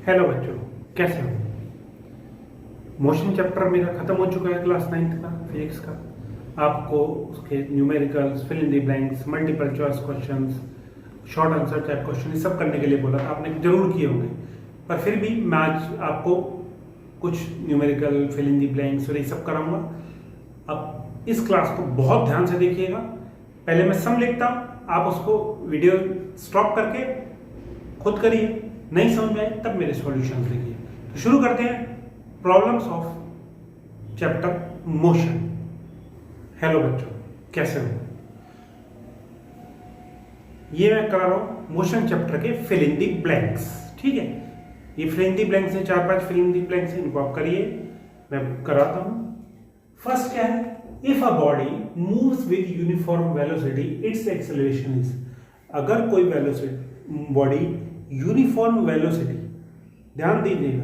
Hello बच्चों, कैसे हो? मोशन चैप्टर मेरा खत्म हो चुका है क्लास 9th का फिजिक्स का। आपको उसके numericals, fill in the blanks, multiple choice questions, short answer type question ये सब करने के लिए बोला था। आपने जरूर किए होंगे, पर फिर भी मैं आज आपको कुछ numerical, fill in the blanks और ये सब कराऊंगा। अब इस क्लास को बहुत ध्यान से देखिएगा। पहले मैं सम लिखता हूँ, आप उसको वीडियो स्टॉप करके खुद करिए। नहीं समझ में आए तब मेरे सॉल्यूशंस लिखिए। तो शुरू करते हैं problems of chapter motion. Hello बच्चों, कैसे हो? ये मैं करा रहा हूं मोशन चैप्टर के फिल इन दी ब्लैंक्स। ठीक है, ये फिल इन दी ब्लैंक्स है, 4-5 फिल इन दी ब्लैंक्स, इनको आप करिए, मैं कराता हूं। फर्स्ट क्या है? If a body moves with uniform velocity it's acceleration is. अगर कोई वेलोसिटी बॉडी यूनिफॉर्म वेलोसिटी, ध्यान दीजिएगा,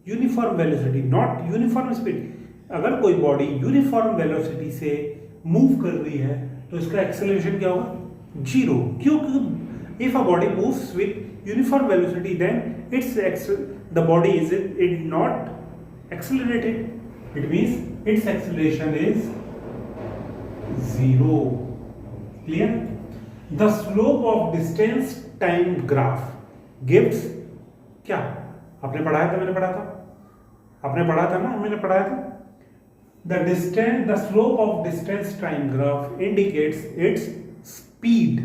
uniform velocity not uniform speed. अगर कोई बॉडी यूनिफॉर्म वेलोसिटी से मूव कर रही है तो इसका एक्सेलरेशन क्या होगा? जीरो। क्योंकि if a body moves with uniform velocity then the body is it not accelerated, it means its acceleration is zero. Clear? The slope of distance time graph gives, क्या आपने पढ़ाया था? मैंने पढ़ा था, आपने पढ़ा था ना, मैंने पढ़ाया था। The slope of distance time graph indicates its speed,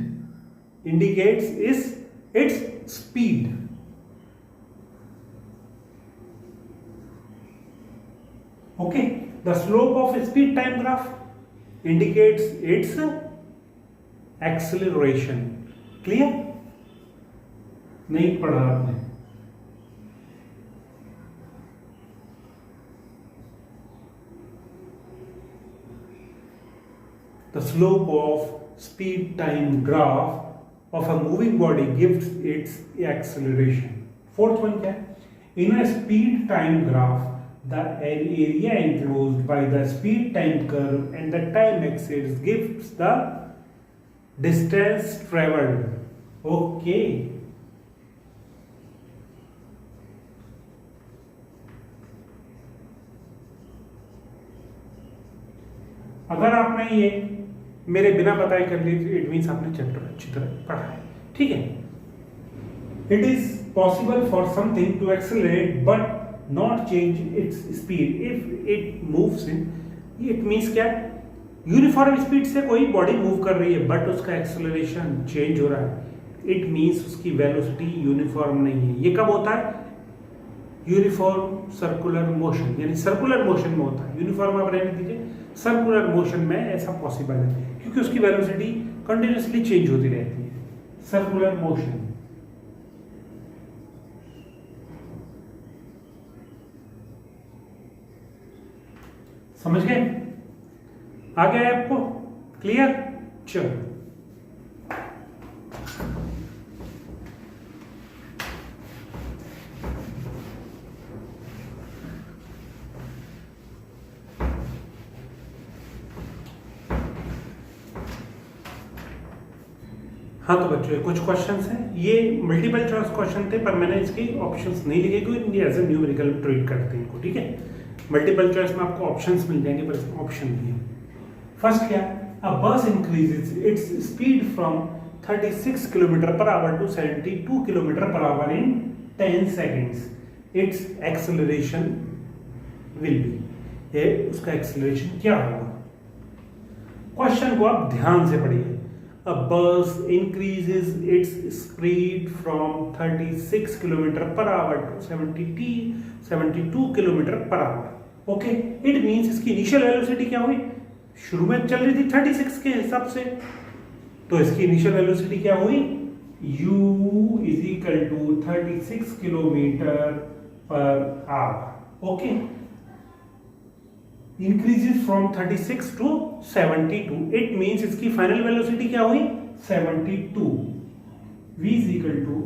okay. The slope of speed time graph indicates it's acceleration. Clear? नहीं पढ़ा आपने? The slope of speed time graph of a moving body gives its acceleration. Fourth one क्या है? In a speed time graph, the area enclosed by the speed time curve and the time axis gives the distance traveled. Okay. अगर आपने ये मेरे बिना बताए कर ली, इट मीन्स आपने चैप्टर अच्छी तरह पढ़ा है। ठीक है। It is possible for something to accelerate but not change its speed if it moves in, it means क्या? यूनिफॉर्म स्पीड से कोई बॉडी मूव कर रही है बट उसका एक्सेलरेशन चेंज हो रहा है, इट मीन्स उसकी वेलोसिटी यूनिफॉर्म नहीं है। ये कब होता है? यूनिफॉर्म सर्कुलर मोशन, यानी सर्कुलर मोशन में होता है। यूनिफॉर्म आप रहने दीजिए, सर्कुलर मोशन में ऐसा पॉसिबल है क्योंकि उसकी वेलोसिटी कंटिन्यूसली चेंज होती रहती है। सर्कुलर मोशन, समझ गए? आ गया है आपको? क्लियर? चलो, हाँ तो बच्चों कुछ क्वेश्चंस हैं, ये मल्टीपल चॉइस क्वेश्चन थे पर मैंने इसके ऑप्शंस नहीं लिखे क्योंकि एज ए न्यूमेरिकल ट्रीट करते हैं इनको। ठीक है, मल्टीपल चॉइस में आपको ऑप्शंस मिल जाएंगे पर इसमें ऑप्शन नहीं है। फर्स्ट क्या? A bus increases its speed from 36 kilometre per hour to 72 kilometre per hour in 10 seconds, its acceleration will be, ये उसका एक्सेलरेशन क्या होगा? क्वेश्चन को आप ध्यान से पढ़िए। A bus increases its speed from 36 km per hour to 72 km per hour. Okay, it means इसकी इनिशियल वेलोसिटी क्या हुई? शुरू में चल रही थी 36 के हिसाब से, तो इसकी इनिशियल वेलोसिटी क्या हुई? u is equal to 36 kilometre per our. Okay, increases from 36 to 72, it means इसकी फाइनल वेलोसिटी क्या हुई? 72, v is equal to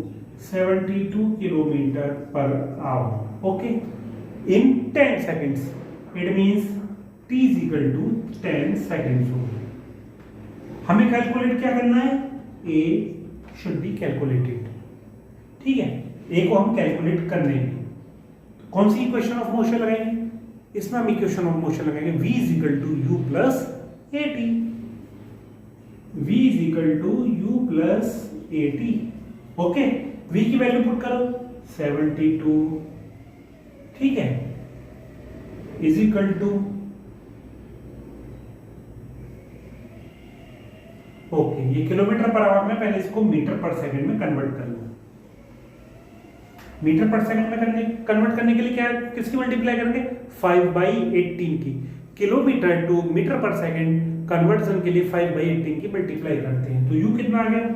72 kilometre per our. Okay, in 10 seconds, it means t is equal to 10 seconds होगी। हमें calculate क्या करना है? a should be calculated। ठीक है, ए को हम कैलकुलेट कर लेंगे। कौन सी इक्वेशन ऑफ मोशन लगाएंगे? इसमें हम इक्वेशन ऑफ मोशन लगाएंगे v is equal to u plus a t, v is equal to u plus a t. Okay, v की वैल्यू पुट करो 72, ठीक है, इज इक्वल टू, ओके, ये किलोमीटर पर आवर में, पहले इसको मीटर पर सेकंड में कन्वर्ट कर लो। मीटर पर सेकंड में कन्वर्ट करने के लिए क्या, किसकी मल्टीप्लाई करेंगे? 5/18 की। Kilometre to metre per second conversion के लिए 5/18 की मल्टीप्लाई करते हैं, तो यू कितना आ गया?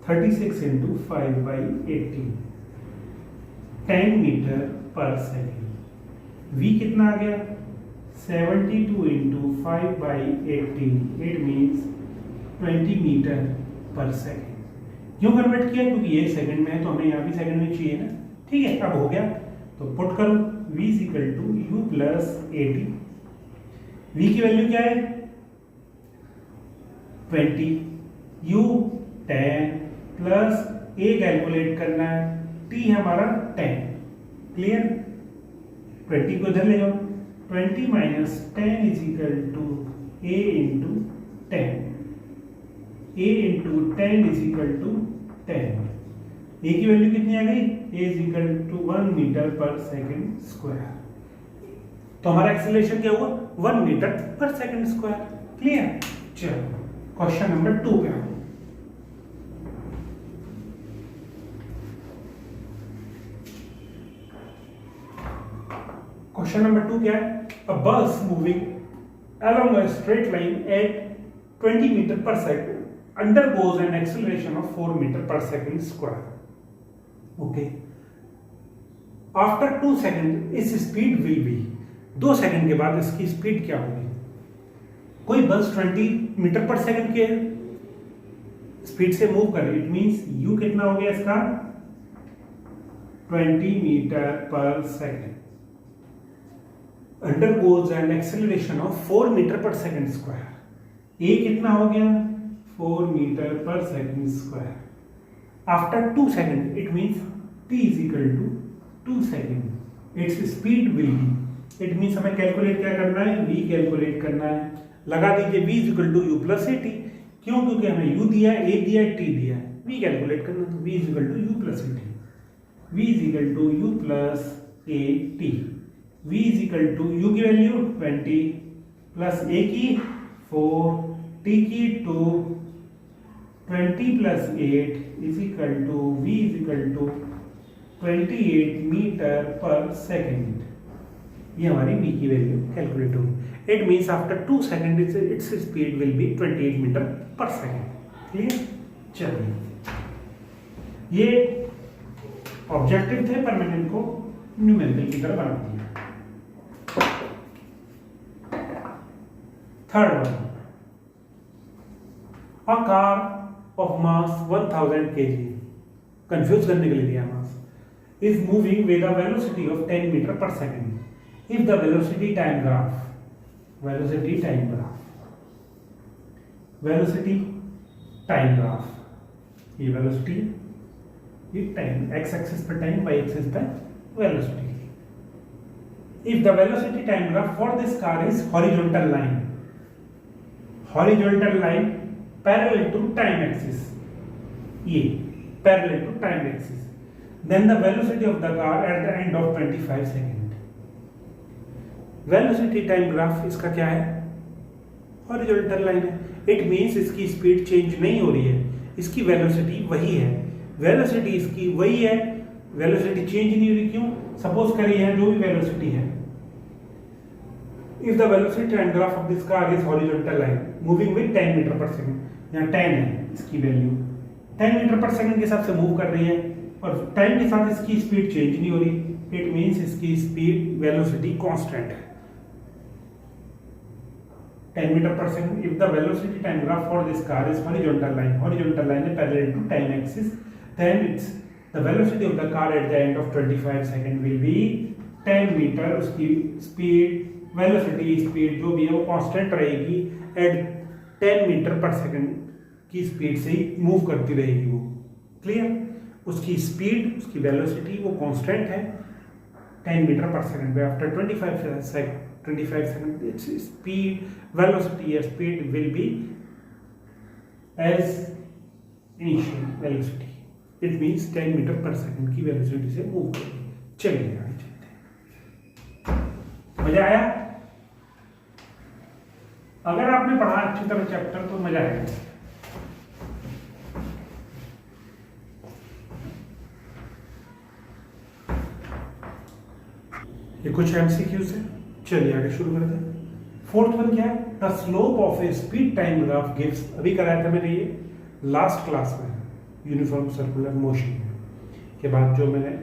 36 into 5/18, 10 metre per second. We कितना आ गया? 72 into 5/18, it means 20 metre per second. क्यों कन्वर्ट किया? क्योंकि ये सेकंड में है तो हमें यहाँ भी सेकंड में चाहिए ना, ठीक है। अब हो गया, तो पुट करो v is equal to u plus a t. V की वैल्यू क्या है? 20, u 10 प्लस ए कैलकुलेट करना है, t हमारा 10, क्लियर। 20 को इधर ले जाओ, 20 minus 10 is equal to a into 10, a into 10 is equal to 10। a की वैल्यू कितनी आ गई? a is equal to 1 metre per second square. तो हमारा एक्सेलरेशन क्या हुआ? 1 metre per second square, clear. चलो क्वेश्चन नंबर 2 पे आओ। क्वेश्चन नंबर 2 क्या है? अ बस moving along a straight line at 20 meter per second undergoes an acceleration of 4 meter per second square. Okay. After 2 seconds, its speed will be, 2 second के बाद इसकी speed क्या होगी? कोई बस 20 मीटर पर सेकंड के स्पीड से मूव कर रही है, इट मींस u कितना हो गया इसका? 20 metre per second undergoes an acceleration of 4 metre per second square. a कितना हो गया? 4 metre per second square. After 2 second, it means t is equal to 2 second, its speed will be, it means हमें calculate क्या करना है? v calculate करना है। लगा दीजिए v is equal to u plus at। क्यों? क्योंकि हमें u दिया है, a दिया है, t दिया है, v कैलकुलेट करना, तो v is equal to u plus at, v is equal to u plus at। v is equal to u की वैल्यू 20 प्लस a की 4, t की 2, 20 plus 8 is equal to v is equal to 28 metre per second. ये हमारी v की value calculate होगी। It means after 2 second its speed will be 28 metre per second, clear. चलिए, ये objective थे पर मैंने इनको न्यूमेरिकल की तरह बना दिया। Third one, a car of mass 1000 kg, confuse करने के लिए दिया mass, is moving with a velocity of 10 metre per second if the velocity time graph, velocity time graph, ये वेलोसिटी, ये टाइम, एक्स एक्सिस पर टाइम, वाई एक्सिस पर velocity. If the velocity time graph for this car is horizontal line, horizontal line parallel to time axis, ये parallel to time axis, then the velocity of the car at the end of 25 second। velocity time graph इसका क्या है? horizontal line है, it means इसकी speed change नहीं हो रही है, इसकी वेलोसिटी वही है, वेलोसिटी इसकी वही है, वेलोसिटी चेंज नहीं हो रही। क्यों? सपोज करिए है जो भी वेलोसिटी है, if the velocity time graph of this car is horizontal line moving with 10 metre per second, यहाँ 10 है इसकी वैल्यू, 10 मीटर पर सेकंड के हिसाब से मूव कर रही है और टाइम के साथ इसकी स्पीड चेंज नहीं हो रही, इट मींस इसकी स्पीड वेलोसिटी कांस्टेंट है 10 metre per second. If the velocity time graph for this car is horizontal line है parallel to time axis, then it's the velocity of the car at the end of 25 second will be 10 metre, उसकी speed, velocity, speed जो भी है वो constant रहेगी, at 10 metre per second की speed से ही मूव करती रहेगी वो, क्लियर। उसकी स्पीड, उसकी वेलोसिटी वो कांस्टेंट है 10 मीटर पर सेकंड पे after 25 second its speed velocity या speed will be as initial velocity, it means 10 metre per second की वेलोसिटी से मूव करेगी। चलिए आगे चलते हैं। मजा आया? अगर आपने पढ़ा अच्छी तरह चैप्टर तो मजा आएगा। ये कुछ एमसीक्यूज है, चलिए आगे शुरू करते हैं। फोर्थ वन क्या है? The slope of A speed time graph gives, अभी कराया था मैंने ये लास्ट क्लास में, यूनिफॉर्म सर्कुलर मोशन के बाद जो मैंने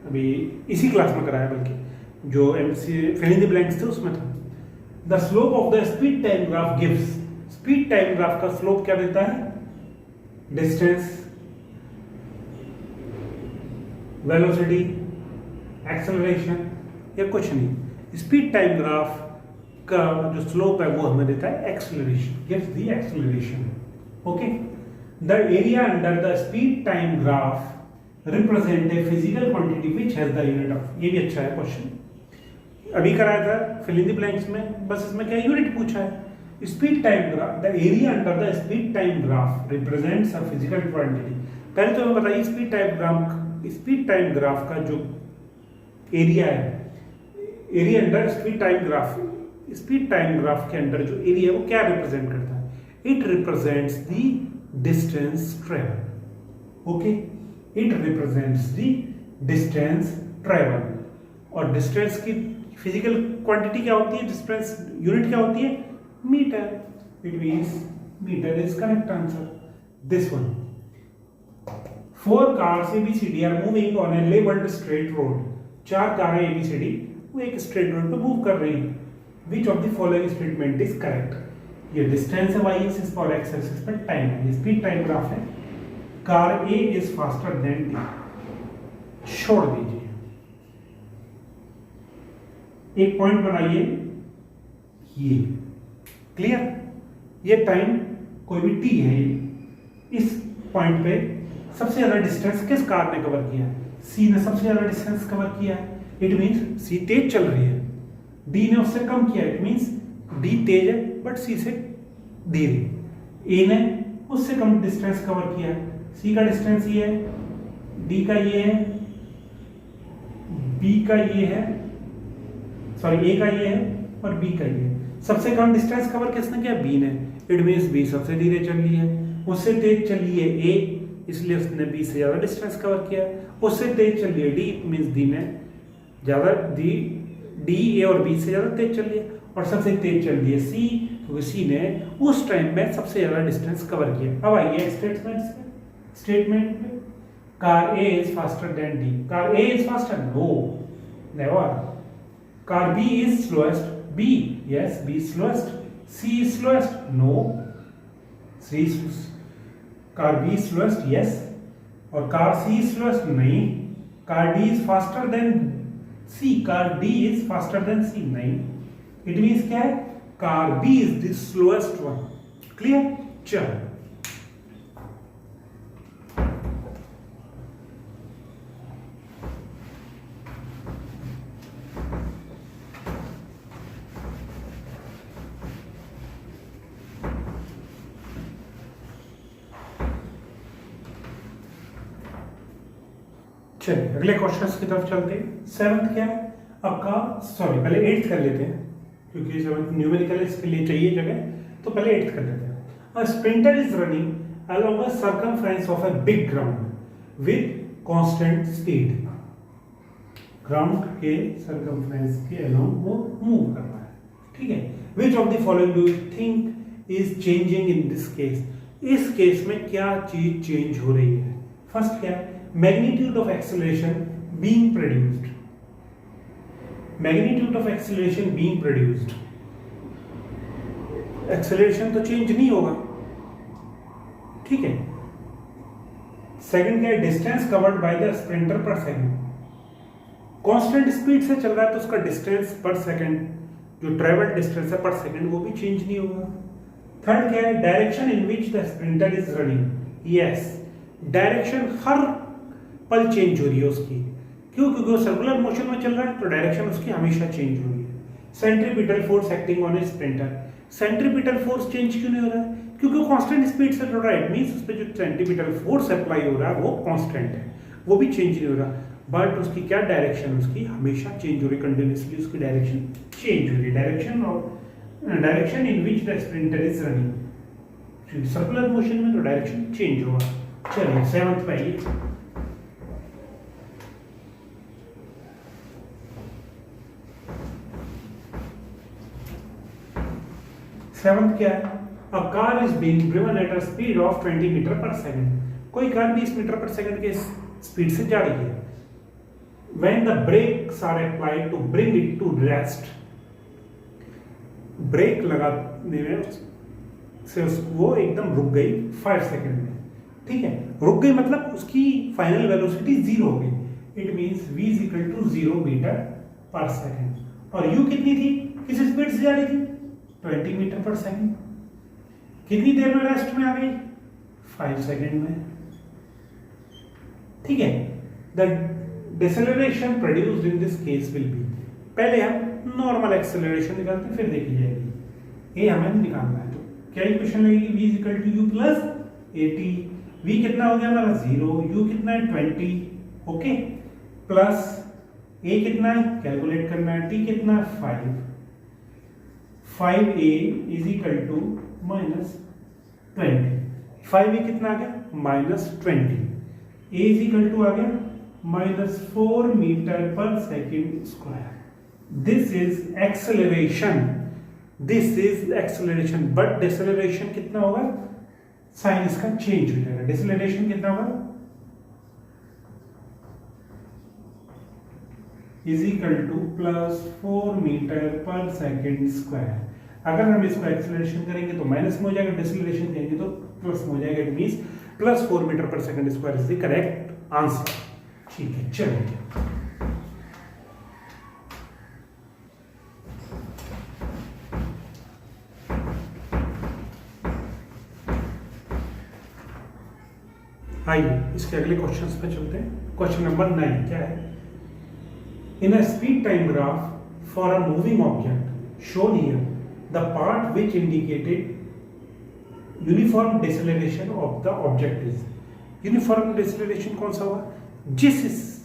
अभी इसी क्लास में कराया, बल्कि जो MC fill in the blanks थे उसमें था। The slope of the speed time graph gives, speed time graph का स्लोप क्या देता है? डिस्टेंस, वेलोसिटी, एक्सेलरेशन या कुछ नहीं। स्पीड टाइम ग्राफ का जो स्लोप है वो हमें देता है acceleration, gives the acceleration. Okay, the area under the speed time graph represent a physical quantity which has the unit of, ये भी अच्छा है क्वेश्चन, अभी कराया था फिल इन द ब्लैंक्स में, बस इसमें क्या यूनिट पूछा है। Speed time graph, the area under the speed time graph represents a physical quantity. पहले तो हमें बताइए स्पीड टाइम ग्राफ का जो एरिया है, area under speed time graph, speed time graph के अंडर जो एरिया है वो क्या रिप्रेजेंट करता है? It represents the distance travel. Okay, it represents the distance travel. और डिस्टेंस की फिजिकल क्वांटिटी क्या होती है? डिस्टेंस यूनिट क्या होती है? Metre. It means metre is correct answer. This one, 4 cars ABCD are moving on a labeled straight road. 4 कारें ABCD वो एक स्ट्रेट रोड पे मूव कर रही है। Which of the following statement is correct? ये डिस्टेंस है y एक्सिस पर, x एक्सिस पर टाइम है, ये स्पीड टाइम ग्राफ है। Car A is faster than D, छोड़ दीजिए, एक पॉइंट बनाइए, ये क्लियर, ये टाइम कोई भी t है, इस पॉइंट पे सबसे ज्यादा डिस्टेंस किस कार ने कवर किया है? C ने सबसे ज्यादा डिस्टेंस कवर किया है, इट मींस C तेज चल रही है। D ने उससे कम किया, इट मींस D तेज है बट C से धीरे। A ने उससे कम डिस्टेंस कवर किया, C का डिस्टेंस ये है, D का ये है, B का ये है, सॉरी A का ये है और B का ये है। सबसे कम डिस्टेंस कवर किसने किया? B ने, इट मींस B सबसे धीरे चल रही है। उससे तेज चल रही है A, इसलिए उसने B से ज्यादा डिस्टेंस कवर किया। उससे तेज चल रही है D, मींस D ने ज्यादा, D A और B से ज्यादा तेज चल रही है। और सबसे तेज चल रही है C, क्योंकि C ने उस टाइम में सबसे ज्यादा डिस्टेंस कवर किया। अब आइए स्टेटमेंट में, car A is faster than D। Car A is faster? No, never. Car B is slowest? B, yes, B is slowest. C is slowest? No. C is, car B is slowest? Yes. और car C is slowest? नहीं। Car D is faster than C, car D is faster than C? नहीं। It means क्या है? Car B is the slowest one. Clear? चलो, चलिए अगले questions की तरफ चलते हैं। 7th क्या है आपका? सॉरी, पहले 8th कर लेते हैं क्योंकि 7th न्यूमेरिकल इसके लिए चाहिए जगह, तो पहले 8th कर लेते हैं। A sprinter is running along a circumference of a big ground with constant speed. Ground के सर्कमफ्रेंस के अलोंग वो मूव कर रहा है, ठीक है। Which of the following do you think is changing in this case? इस केस में क्या चीज चेंज हो रही है? फर्स्ट क्या है? magnitude of acceleration being produced, magnitude of acceleration being produced, acceleration तो चेंज नहीं होगा, ठीक है। सेकंड क्या है? Distance covered by the sprinter पर सेकंड, कांस्टेंट स्पीड से चल रहा है तो उसका डिस्टेंस पर सेकंड, जो ट्रेवल डिस्टेंस है पर सेकंड, वो भी चेंज नहीं होगा। थर्ड क्या है? Direction in which the sprinter is running, yes, direction हर पल चेंज हो रही है उसकी, क्यों? क्योंकि वो सर्कुलर मोशन में चल रहा है तो डायरेक्शन उसकी हमेशा चेंज हो रही है। Centripetal force acting on A sprinter, centripetal force change क्यों नहीं हो रहा है? क्योंकि वो कांस्टेंट स्पीड से चल रहा है। इट मींस उस पे जो सेंट्रीपिटल फोर्स अप्लाई हो रहा है वो कांस्टेंट है, वो भी चेंज नहीं हो रहा, बट उसकी क्या डायरेक्शन उसकी हमेशा चेंज हो रही, कंटिन्यूसली उसकी डायरेक्शन चेंज हो रही, direction in which the sprinter is running. Circular motion में तो डायरेक्शन चेंज होगा। चलिए 7th पे आइए। सेवंथ क्या है? A car is being driven at a speed of 20 metre per second. कोई कार 20 मीटर पर सेकंड के स्पीड से जा रही है। When the brakes are applied to bring it to rest, brake लगाने में से वो एकदम रुक गई 5 सेकंड में, ठीक है? रुक गई मतलब उसकी फाइनल वेलोसिटी 0 हो गई। It means v is equal to 0 metre per second. और u कितनी थी? किस स्पीड से जा रही थी? 20 मीटर पर सेकंड। कितनी देर में रेस्ट में आ गई? 5 सेकंड में, ठीक है? The deceleration produced in this case will be, पहले हम नॉर्मल एक्सेलरेशन निकालते हैं फिर देखी जाएगी। ये हमें निकालना है, तो क्या इक्वेशन लगेगी? v is equal to u plus at। v कितना हो गया हमारा 0, u कितना है 20, ओके, प्लस a कितना है कैलकुलेट करना है, t कितना है 5a is equal to minus 20। 5a कितना आ गया? Minus 20। a is equal to आ गया -4 metre per second square. This is acceleration, this is acceleration, but deceleration कितना होगा? साइन इसका चेंज हो जाएगा। डिसेलरेशन कितना होगा? Is equal to +4 metre per second square. अगर हम इसको एक्सेलरेशन करेंगे तो माइनस में हो जाएगा, डिसेलरेशन करेंगे तो प्लस में हो जाएगा। It means +4 metre per second square is the correct answer. ठीक है, चलिए आइए इसके अगले क्वेश्चंस पे चलते हैं। क्वेश्चन नंबर 9 क्या है? In a speed time graph for a moving object shown here the part which indicated uniform deceleration of the object is. Uniform deceleration कौन सा हुआ? जिस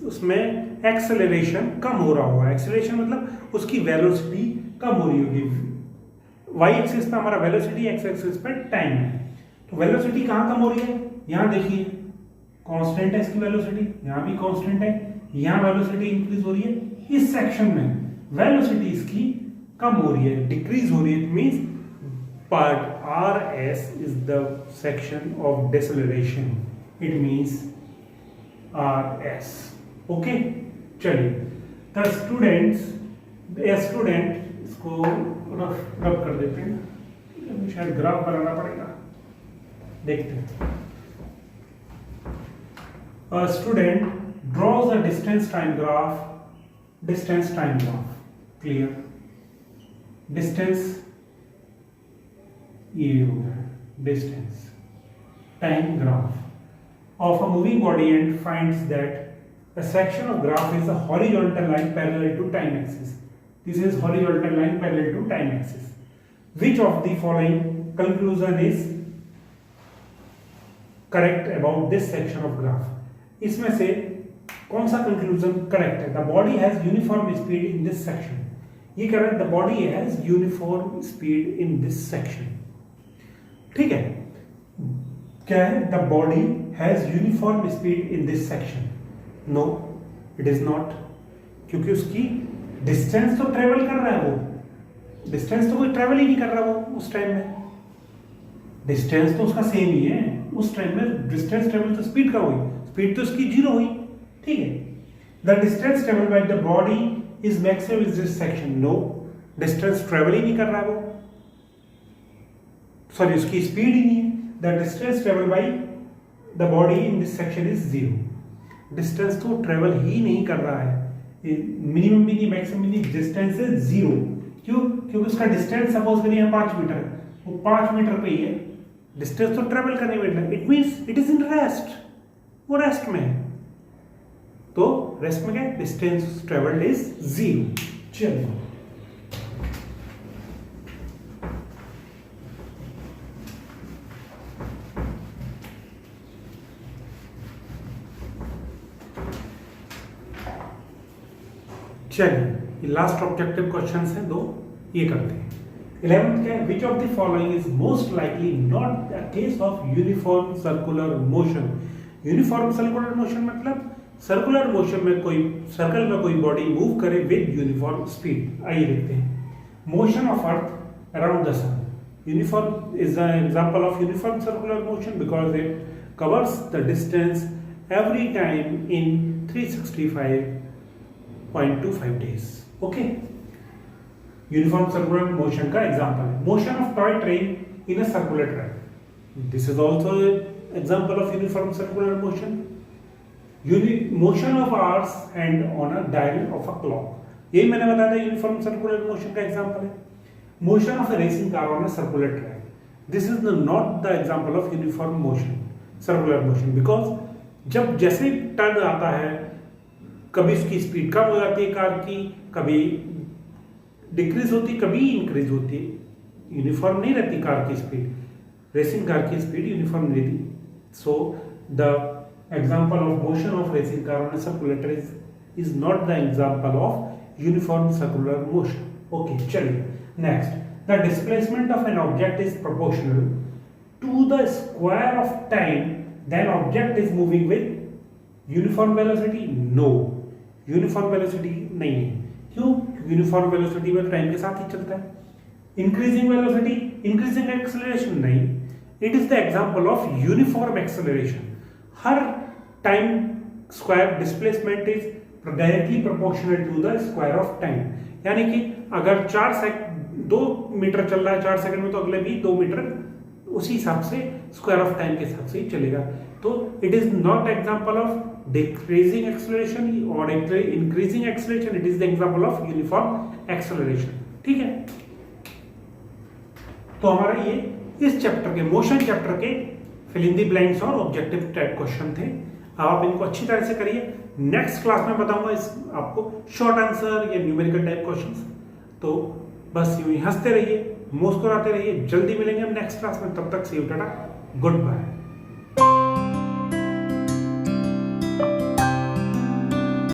उसमें एक्सेलरेशन कम हो रहा होगा। एक्सेलरेशन मतलब उसकी वेलोसिटी कम हो रही होगी। वाई एक्सिस पे हमारा वेलोसिटी, एक्स एक्सिस पे टाइम है। तो वेलोसिटी कहाँ कम हो रही है? यहाँ देखिए कांस्टेंट है इसकी वेलोसिटी, यहाँ भी कांस्टेंट है, यहाँ वेलोसिटी इंक्रीज हो रही है। इस सेक्शन में वेलोसिटी इसकी कम हो रही है, डिक्रीज हो रही है। It means part RS is the section of deceleration. It means RS. Okay, चलिए the students, a student, इसको रफ कर देते हैं, शायद ग्राफ बनाना पड़ेगा, देखते हैं। A student draws a distance time graph, clear? Distance ये हो गया distance time graph of a moving body and finds that a section of graph is a horizontal line parallel to time axis. This is horizontal line parallel to time axis. Which of the following conclusion is correct about this section of graph? इसमें से कौन सा conclusion correct है? The body has uniform speed in this section. ये कह रहा है the body has uniform speed in this section. ठीक है, क्या है? The body has uniform speed in this section. No, it is not, क्योंकि उसकी डिस्टेंस तो ट्रेवल कर रहा है, वो डिस्टेंस तो कोई ट्रेवल ही नहीं कर रहा वो उस टाइम में। डिस्टेंस तो उसका सेम ही है उस टाइम में। डिस्टेंस ट्रेवल तो स्पीड का हुई, स्पीड तो उसकी 0 हुई, ठीक है। The distance travel by the body is maximum in this section. No, distance travel ही नहीं कर रहा वो, सॉरी उसकी स्पीड ही नहीं है। The distance travel by the body in this section is 0। Distance तो ट्रेवल ही नहीं कर रहा है, मिनिमम भी नहीं, मैक्सिमम भी नहीं, डिस्टेंस इज 0। क्यों? क्योंकि उसका डिस्टेंस सपोज करिए 5 मीटर, वो 5 मीटर पे ही है, डिस्टेंस तो ट्रेवल करने में। It means it is in rest, वो रेस्ट में है। तो रेस्ट में क्या है, डिस्टेंस ट्रेवल्ड इज 0। चलिए चलिए लास्ट ऑब्जेक्टिव क्वेश्चन है दो, ये करते हैं। 11th क्या है, which of the following is most likely not a case of uniform circular motion. Uniform circular motion मतलब सर्कुलर मोशन में कोई सर्कल में कोई बॉडी मूव करे विद यूनिफॉर्म स्पीड। आइए देखते हैं। Motion of earth around the sun, uniform is an example of uniform circular motion because it covers the distance every time in 365.25 days। Okay, uniform circular motion का example है। Motion of toy train in a circular track, this is also example of uniform circular motion. Motion of hours hand on a dial of a clock, यही मैंने बताया था uniform circular motion का example है। Motion of a racing car on a circular track, this is not the example of uniform motion circular motion because जब जैसे turn आता है कभी उसकी स्पीड कम हो जाती है कार की, कभी डिक्रीज होती, कभी इंक्रीज होती है। यूनिफॉर्म नहीं रहती कार की स्पीड, रेसिंग कार की स्पीड यूनिफॉर्म नहीं रहती। So the example of motion of racing car on a circular track is not the example of uniform circular motion. Okay चलिए next, the displacement of an object is proportional to the square of time then object is moving with uniform velocity. No, uniform velocity नहीं है। क्यों? Uniform velocity में time के साथ ही चलता है। इंक्रीजिंग वेलोसिटी, इंक्रीजिंग एक्सेलरेशन नहीं, it is the example of uniform acceleration. हर time square displacement is directly proportional to the square of time, यानी कि अगर 2 मीटर चल रहा है 4 सेकंड में, तो अगले भी 2 मीटर उसी हिसाब से स्क्वायर ऑफ टाइम के हिसाब से ही चलेगा। तो it is not example of decreasing acceleration or increasing acceleration, it is the example of uniform acceleration। ठीक है, तो हमारा ये इस चैप्टर के मोशन चैप्टर के फिल इन द ब्लैंक्स और ऑब्जेक्टिव टाइप क्वेश्चन थे। अब आप इनको अच्छी तरह से करिए। नेक्स्ट क्लास में बताऊंगा इस आपको शॉर्ट आंसर या न्यूमेरिकल टाइप क्वेश्चंस। तो बस यूं ही हंसते रहिए, मुस्कुराते रहिए। जल्दी मिलेंगे हम नेक्स्ट क्लास में, तब तक सी यू, टाटा, गुड बाय।